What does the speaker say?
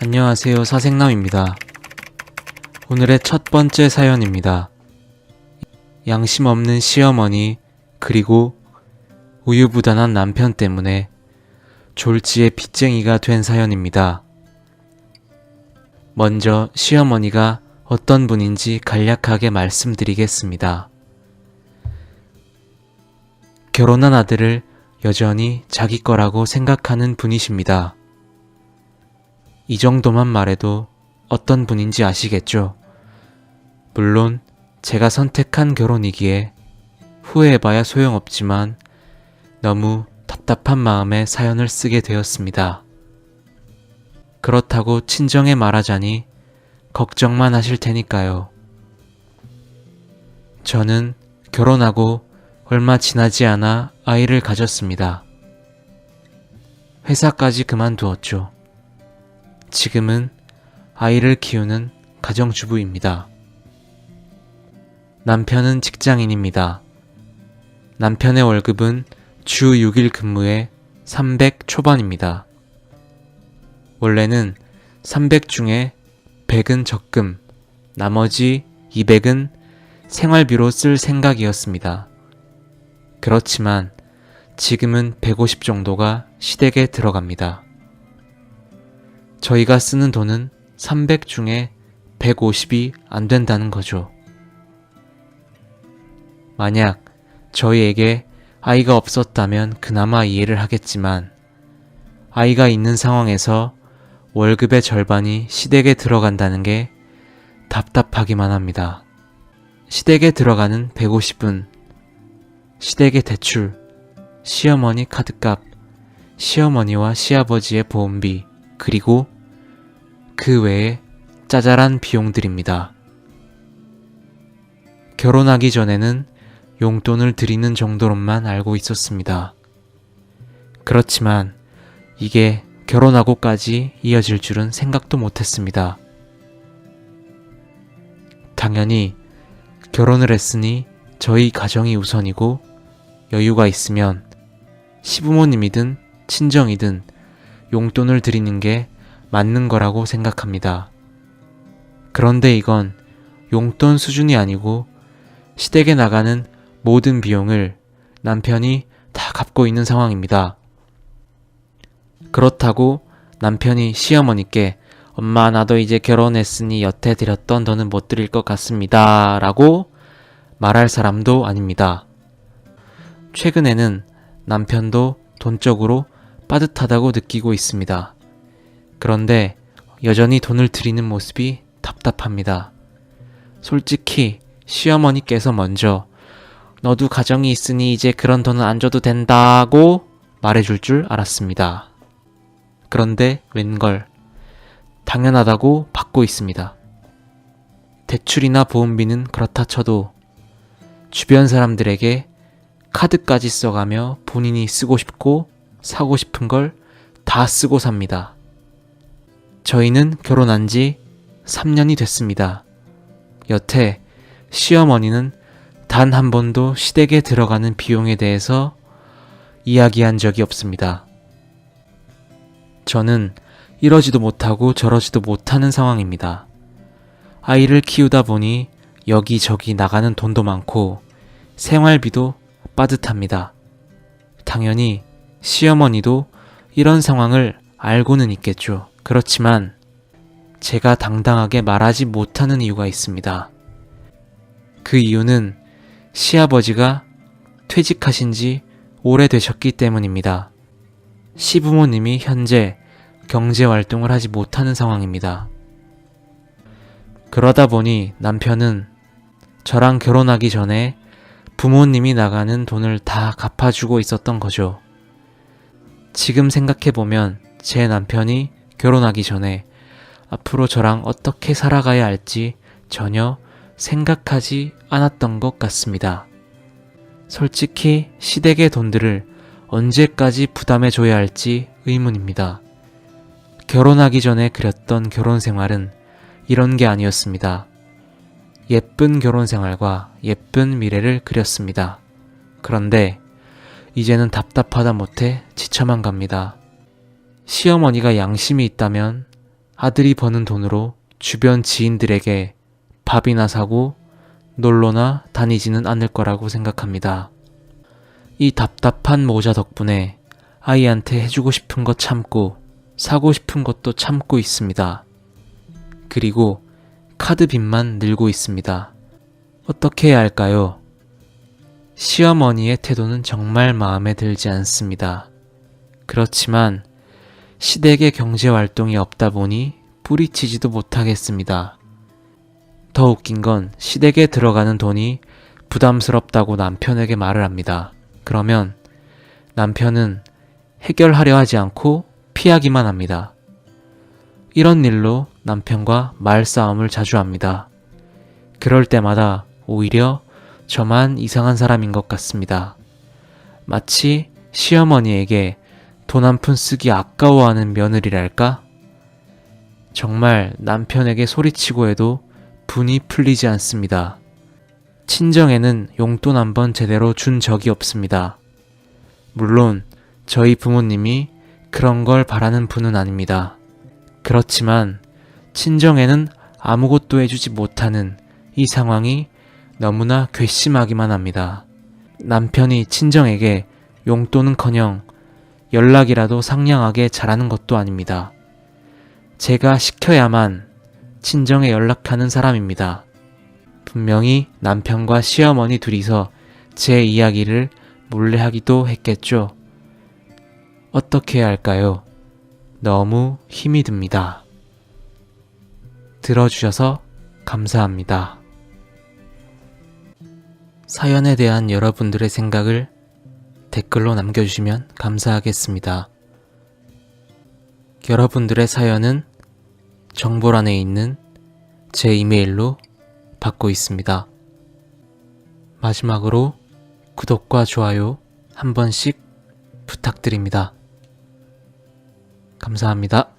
안녕하세요, 사생남입니다. 오늘의 첫 번째 사연입니다. 양심 없는 시어머니 그리고 우유부단한 남편 때문에 졸지에 빚쟁이가 된 사연입니다. 먼저 시어머니가 어떤 분인지 간략하게 말씀드리겠습니다. 결혼한 아들을 여전히 자기 거라고 생각하는 분이십니다. 이 정도만 말해도 어떤 분인지 아시겠죠? 물론 제가 선택한 결혼이기에 후회해봐야 소용없지만 너무 답답한 마음에 사연을 쓰게 되었습니다. 그렇다고 친정에 말하자니 걱정만 하실 테니까요. 저는 결혼하고 얼마 지나지 않아 아이를 가졌습니다. 회사까지 그만두었죠. 지금은 아이를 키우는 가정주부입니다. 남편은 직장인입니다. 남편의 월급은 주 6일 근무에 300 초반입니다. 원래는 300 중에 100은 적금, 나머지 200은 생활비로 쓸 생각이었습니다. 그렇지만 지금은 150 정도가 시댁에 들어갑니다. 저희가 쓰는 돈은 300 중에 150이 안 된다는 거죠. 만약 저희에게 아이가 없었다면 그나마 이해를 하겠지만 아이가 있는 상황에서 월급의 절반이 시댁에 들어간다는 게 답답하기만 합니다. 시댁에 들어가는 150은 시댁의 대출, 시어머니 카드값, 시어머니와 시아버지의 보험비, 그리고 그 외에 짜잘한 비용들입니다. 결혼하기 전에는 용돈을 드리는 정도로만 알고 있었습니다. 그렇지만 이게 결혼하고까지 이어질 줄은 생각도 못했습니다. 당연히 결혼을 했으니 저희 가정이 우선이고 여유가 있으면 시부모님이든 친정이든 용돈을 드리는 게 맞는 거라고 생각합니다. 그런데 이건 용돈 수준이 아니고 시댁에 나가는 모든 비용을 남편이 다 갚고 있는 상황입니다. 그렇다고 남편이 시어머니께 엄마 나도 이제 결혼했으니 여태 드렸던 돈은 못 드릴 것 같습니다 라고 말할 사람도 아닙니다. 최근에는 남편도 돈적으로 빠듯하다고 느끼고 있습니다. 그런데 여전히 돈을 드리는 모습이 답답합니다. 솔직히 시어머니께서 먼저 너도 가정이 있으니 이제 그런 돈은 안 줘도 된다고 말해줄 줄 알았습니다. 그런데 웬걸 당연하다고 받고 있습니다. 대출이나 보험비는 그렇다 쳐도 주변 사람들에게 카드까지 써가며 본인이 쓰고 싶고 사고 싶은 걸 다 쓰고 삽니다. 저희는 결혼한 지 3년이 됐습니다. 여태 시어머니는 단 한 번도 시댁에 들어가는 비용에 대해서 이야기한 적이 없습니다. 저는 이러지도 못하고 저러지도 못하는 상황입니다. 아이를 키우다 보니 여기저기 나가는 돈도 많고 생활비도 빠듯합니다. 당연히 시어머니도 이런 상황을 알고는 있겠죠. 그렇지만 제가 당당하게 말하지 못하는 이유가 있습니다. 그 이유는 시아버지가 퇴직하신 지 오래되셨기 때문입니다. 시부모님이 현재 경제활동을 하지 못하는 상황입니다. 그러다 보니 남편은 저랑 결혼하기 전에 부모님이 나가는 돈을 다 갚아주고 있었던 거죠. 지금 생각해보면 제 남편이 결혼하기 전에 앞으로 저랑 어떻게 살아가야 할지 전혀 생각하지 않았던 것 같습니다. 솔직히 시댁의 돈들을 언제까지 부담해줘야 할지 의문입니다. 결혼하기 전에 그렸던 결혼 생활은 이런 게 아니었습니다. 예쁜 결혼 생활과 예쁜 미래를 그렸습니다. 그런데 이제는 답답하다 못해 지쳐만 갑니다. 시어머니가 양심이 있다면 아들이 버는 돈으로 주변 지인들에게 밥이나 사고 놀러나 다니지는 않을 거라고 생각합니다. 이 답답한 모자 덕분에 아이한테 해주고 싶은 것 참고 사고 싶은 것도 참고 있습니다. 그리고 카드빚만 늘고 있습니다. 어떻게 해야 할까요? 시어머니의 태도는 정말 마음에 들지 않습니다. 그렇지만 시댁의 경제활동이 없다 보니 뿌리치지도 못하겠습니다. 더 웃긴 건 시댁에 들어가는 돈이 부담스럽다고 남편에게 말을 합니다. 그러면 남편은 해결하려 하지 않고 피하기만 합니다. 이런 일로 남편과 말싸움을 자주 합니다. 그럴 때마다 오히려 저만 이상한 사람인 것 같습니다. 마치 시어머니에게 돈 한 푼 쓰기 아까워하는 며느리랄까? 정말 남편에게 소리치고 해도 분이 풀리지 않습니다. 친정에는 용돈 한 번 제대로 준 적이 없습니다. 물론 저희 부모님이 그런 걸 바라는 분은 아닙니다. 그렇지만 친정에는 아무것도 해주지 못하는 이 상황이 너무나 괘씸하기만 합니다. 남편이 친정에게 용돈은커녕 연락이라도 상냥하게 잘하는 것도 아닙니다. 제가 시켜야만 친정에 연락하는 사람입니다. 분명히 남편과 시어머니 둘이서 제 이야기를 몰래 하기도 했겠죠. 어떻게 해야 할까요? 너무 힘이 듭니다. 들어주셔서 감사합니다. 사연에 대한 여러분들의 생각을 댓글로 남겨주시면 감사하겠습니다. 여러분들의 사연은 정보란에 있는 제 이메일로 받고 있습니다. 마지막으로 구독과 좋아요 한 번씩 부탁드립니다. 감사합니다.